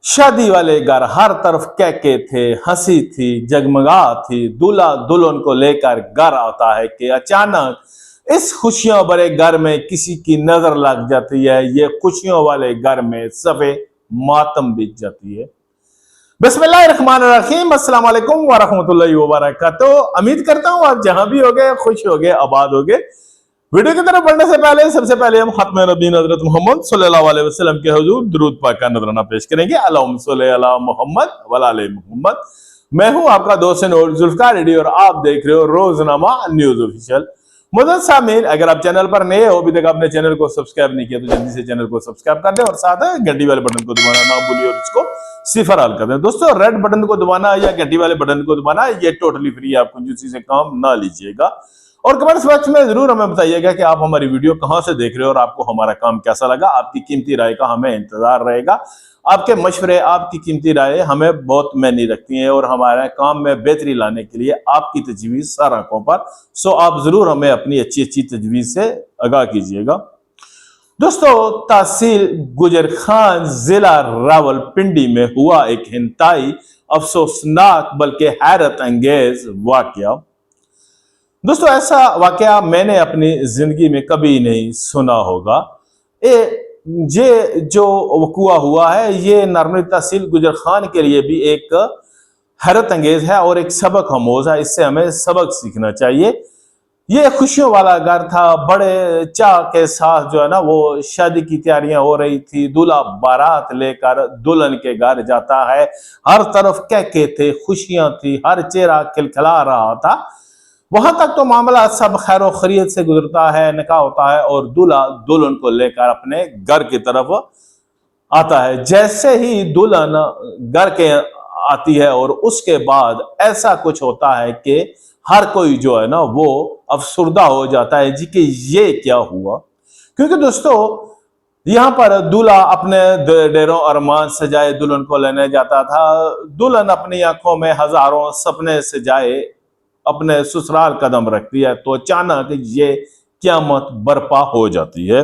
शादी वाले घर, हर तरफ कहके थे, हंसी थी, जगमगा थी। दूल्हा दुल्हन को लेकर घर आता है कि अचानक इस खुशियों भरे घर में किसी की नजर लग जाती है। ये खुशियों वाले घर में सफे मातम बीत जाती है। बिस्मिल्लाहिर्रहमानिर्रहीम, अस्सलाम वालेकुम वरहमतुल्लाहि वबरकातुहू। उम्मीद करता हूं आप जहां भी होगे खुश होगे, आबाद होगे। वीडियो की तरफ बढ़ने से पहले सबसे पहले हम खत्म नबी हज़रत मोहम्मद सल्लल्लाहु अलैहि वसल्लम के हुजूर दुरूद पाक का नजराना पेश करेंगे। अल्लाहुम्मा सल्ली अला मोहम्मद व अला मोहम्मद। मैं हूं आपका दोस्त नूर जुल्फकार रेडी और आप देख रहे हो रोजनामा न्यूज ऑफिशियल। मुदत सामीन, अगर आप चैनल पर नए हो, अभी तक आपने चैनल को सब्सक्राइब नहीं किया तो जल्दी से चैनल को सब्सक्राइब कर दें और साथ में घंटी वाले बटन को दबाना ना भूलिए और इसको सिफर हाल कर दें। दोस्तों, रेड बटन को दबाना या घंटी वाले बटन को दबाना ये टोटली फ्री है, आपको किसी से काम ना लीजिएगा। और कमेंट्स बॉक्स में जरूर हमें बताइएगा कि आप हमारी वीडियो कहां से देख रहे हो और आपको हमारा काम कैसा लगा। आपकी कीमती राय का हमें इंतजार रहेगा। आपके मशवरे, आपकी कीमती राय हमें बहुत मायने रखती हैं और हमारे काम में बेहतरी लाने के लिए आपकी तजवीज सर आंखों पर। सो आप जरूर हमें अपनी अच्छी अच्छी तजवीज से आगाह कीजिएगा। दोस्तों, तहसील गुजर खान जिला रावलपिंडी में हुआ एक इंतहाई अफसोसनाक बल्कि हैरत अंगेज वाकया। दोस्तों, ऐसा वाकया मैंने अपनी जिंदगी में कभी नहीं सुना होगा। ये जो वकुआ हुआ है ये नॉर्मली तहसील गुजर खान के लिए भी एक हैरत अंगेज है और एक सबक आमोज है। इससे हमें सबक सीखना चाहिए। ये खुशियों वाला घर था, बड़े चाह के साथ जो है ना वो शादी की तैयारियां हो रही थी। दूल्हा बारात लेकर दुल्हन के घर जाता है। हर तरफ कहके थे, खुशियां थी, हर चेहरा खिलखिला रहा था। वहां तक तो मामला सब खैर खैरियत से गुजरता है, निकाह होता है और दूल्हा दुल्हन को लेकर अपने घर की तरफ आता है। जैसे ही दुल्हन घर के आती है और उसके बाद ऐसा कुछ होता है कि हर कोई जो है ना वो अफसुर्दा हो जाता है जी कि ये क्या हुआ। क्योंकि दोस्तों, यहां पर दूल्हा अपने डेरों अरमान सजाए दुल्हन को लेने जाता था। दुल्हन अपनी आंखों में हजारों सपने सजाए अपने ससुराल कदम रखती है तो अचानक ये क़यामत बर्पा हो जाती है।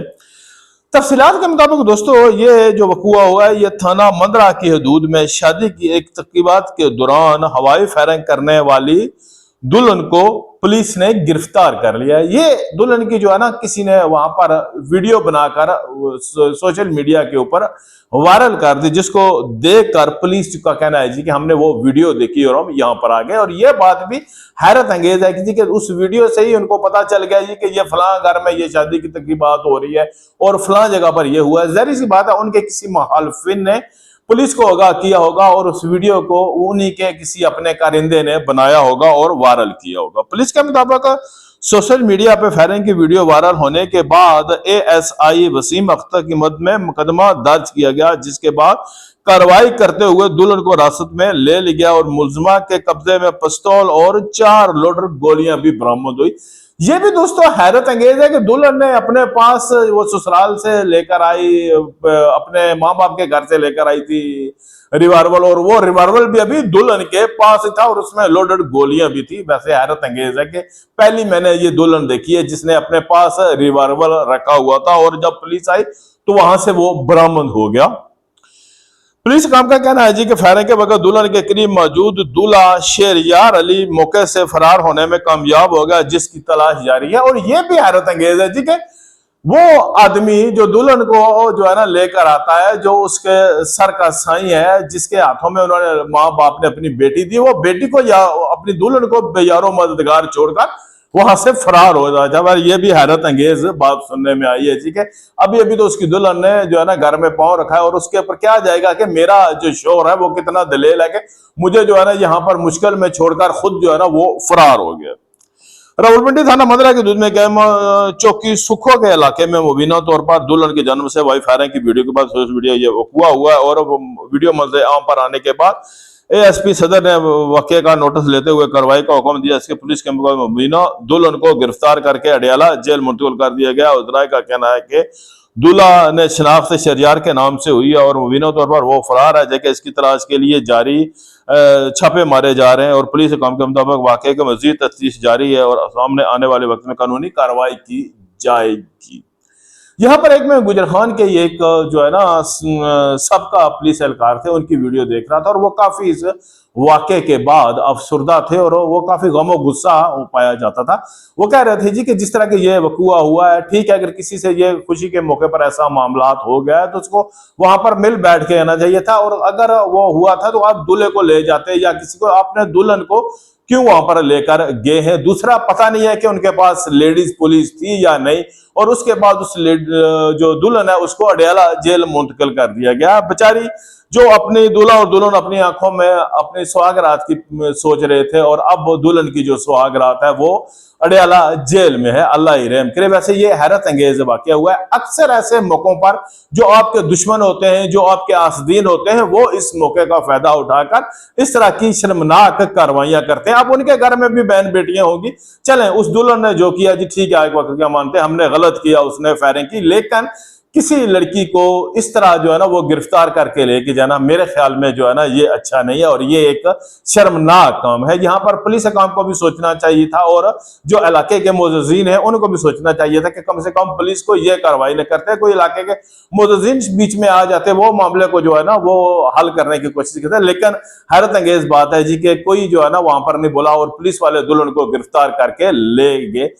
तफसीलात के मुताबिक दोस्तों, ये जो वकुआ हुआ है ये थाना मंदरा की हदूद में शादी की एक तकरीबात के दौरान हवाई फायरिंग करने वाली दुल्हन को पुलिस ने गिरफ्तार कर लिया। ये दुल्हन की जो है ना किसी ने वहां पर वीडियो बनाकर सोशल मीडिया के ऊपर वायरल कर दी, जिसको देखकर पुलिस का कहना है जी कि हमने वो वीडियो देखी और हम यहाँ पर आ गए। और ये बात भी हैरत अंगेज है कि उस वीडियो से ही उनको पता चल गया जी कि ये फलां घर में ये शादी की तकरीबात हो रही है और फलां जगह पर ये हुआ है। जाहिर सी बात है उनके किसी मुखालिफिन ने पुलिस को आगाह किया होगा और उस वीडियो को उन्हीं के किसी अपने कारिंदे ने बनाया होगा और वायरल किया होगा। पुलिस के मुताबिक सोशल मीडिया पे फायरिंग की वीडियो वायरल होने के बाद एएसआई वसीम अख्तर की मदद में मुकदमा दर्ज किया गया, जिसके बाद कार्रवाई करते हुए दुल्हन को हिरासत में ले लिया गया और मुलजमा के कब्जे में पिस्तौल और 4 लोडर गोलियां भी बरामद हुई। ये भी दोस्तों हैरत अंगेज है कि दुल्हन ने अपने पास वो ससुराल से लेकर आई, अपने माँ बाप के घर से लेकर आई थी रिवाल्वर, और वो रिवाल्वर भी अभी दुल्हन के पास ही था और उसमें लोडेड गोलियां भी थी। वैसे हैरत अंगेज है कि पहली मैंने ये दुल्हन देखी है जिसने अपने पास रिवाल्वर रखा हुआ था और जब पुलिस आई तो वहां से वो बरामद हो गया। पुलिस काम का कहना है जी कि फायरिंग के वक्त दुल्हन के करीब मौजूद दूल्हा शेरयार अली मौके से फरार होने में कामयाब हो गया, जिसकी तलाश जारी है। और यह भी हैरत अंगेज है जी कि वो आदमी जो दुल्हन को जो है ना लेकर आता है, जो उसके सर का साई है, जिसके हाथों में उन्होंने माँ बाप ने अपनी बेटी दी, वो बेटी को या अपनी दुल्हन को बेयारो मददगार छोड़कर वहां से फरार हो जाता है। ये भी हैरत अंगेज बात सुनने में आई है। ठीक है, अभी अभी तो उसकी दुल्हन ने जो है ना घर में पांव रखा है और उसके ऊपर क्या जाएगा कि मेरा जो शोहर है वो कितना दलेल है कि मुझे जो है ना यहाँ पर मुश्किल में छोड़कर खुद जो है ना वो फरार हो गया। रावलपिंडी थाना मंदरा की दूध में चौकी सुखो के इलाके में मुबीना तौर पर दुल्हन के जन्म से वाई फायरिंग की वीडियो के बाद सोशल मीडिया ये हुआ है और वीडियो मंजर आम पर आने के बाद एएसपी सदर ने वाकये का नोटिस लेते हुए कार्रवाई का हुक्म दिया। इसके पुलिस के मुबीना दुल्हन को गिरफ्तार करके अडियाला जेल मुंतकिल कर दिया गया। उजराय का कहना है कि दूल्हा ने शनाख्त शहरयार के नाम से हुई है और मुबीना तौर पर वो फरार है, जबकि इसकी तलाश के लिए जारी छापे मारे जा रहे हैं और पुलिस काम के मुताबिक वाकये की मजीद तफ्तीश जारी है और सामने आने वाले वक्त में कानूनी कार्रवाई की जाएगी। यहाँ पर एक मैं गुजर खान के एक जो है ना सबका पुलिस एहलकार थे, उनकी वीडियो देख रहा था और वो काफी इस वाक़े के बाद अफसुर्दा थे और वो काफी गमो गुस्सा पाया जाता था। वो कह रहे थे जी कि जिस तरह के ये वकूआ हुआ है, ठीक है, अगर किसी से ये खुशी के मौके पर ऐसा मामला हो गया है तो उसको वहां पर मिल बैठ के आना चाहिए था, और अगर वो हुआ था तो आप दूल्हे को ले जाते या किसी को, आपने दुल्हन को क्यों वहां पर लेकर गए हैं। दूसरा, पता नहीं है कि उनके पास लेडीज पुलिस थी या नहीं, और उसके बाद उस जो दुल्हन है उसको अडयाला जेल मुंतकिल कर दिया गया। बेचारी जो अपनी दूल्हा और दुल्हन अपनी आंखों में अपने सुहागरात की सोच रहे थे, और अब दुल्हन की जो सुहागरात है वो अडयाला जेल में है। अल्लाह ही रहम करे। वैसे ये हैरत अंगेज वाकया हुआ है। अक्सर ऐसे मौकों पर जो आपके दुश्मन होते हैं, जो आपके आसदीन होते हैं, वो इस मौके का फायदा उठाकर इस तरह की शर्मनाक कार्रवाइयां करते हैं। अब उनके घर में भी बहन बेटियां होंगी, चलें, उस दुल्हन ने जो किया जी ठीक है, एक वक्त क्या मानते हैं, हमने गलत किया, उसने फायरिंग की, लेकिन किसी लड़की को इस तरह जो है ना वो गिरफ्तार करके लेके जाना मेरे ख्याल में जो है ना ये अच्छा नहीं है, और ये एक शर्मनाक काम है। यहाँ पर पुलिस काम को भी सोचना चाहिए था, और जो इलाके के मुअज्जिन हैं उनको भी सोचना चाहिए था कि कम से कम पुलिस को ये कार्रवाई न करते, कोई इलाके के मुअज्जिन बीच में आ जाते, वो मामले को जो है ना वो हल करने की कोशिश करते। लेकिन हैरत अंगेज बात है जी कि कोई जो है ना वहां पर नहीं बोला, और पुलिस वाले दुल्हन को गिरफ्तार करके ले गए।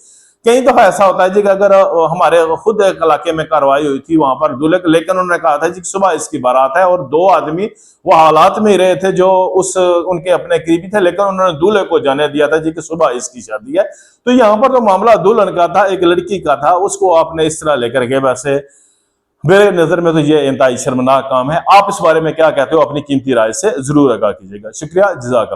कई दफा ऐसा होता है जी कि अगर हमारे खुद एक इलाके में कार्रवाई हुई थी वहां पर दूल्हे, लेकिन उन्होंने कहा था जी सुबह इसकी बारात है, और दो आदमी वो हालात में रहे थे जो उस उनके अपने करीबी थे, लेकिन उन्होंने दूल्हे को जाने दिया था जी कि सुबह इसकी शादी है। तो यहाँ पर तो मामला दुल्हन का था, एक लड़की का था, उसको आपने इस तरह लेकर के, वैसे मेरे नजर में तो ये इंतहाई शर्मनाक काम है। आप इस बारे में क्या कहते हो, अपनी कीमती राय से जरूर आगाह कीजिएगा। शुक्रिया, जज़ाक।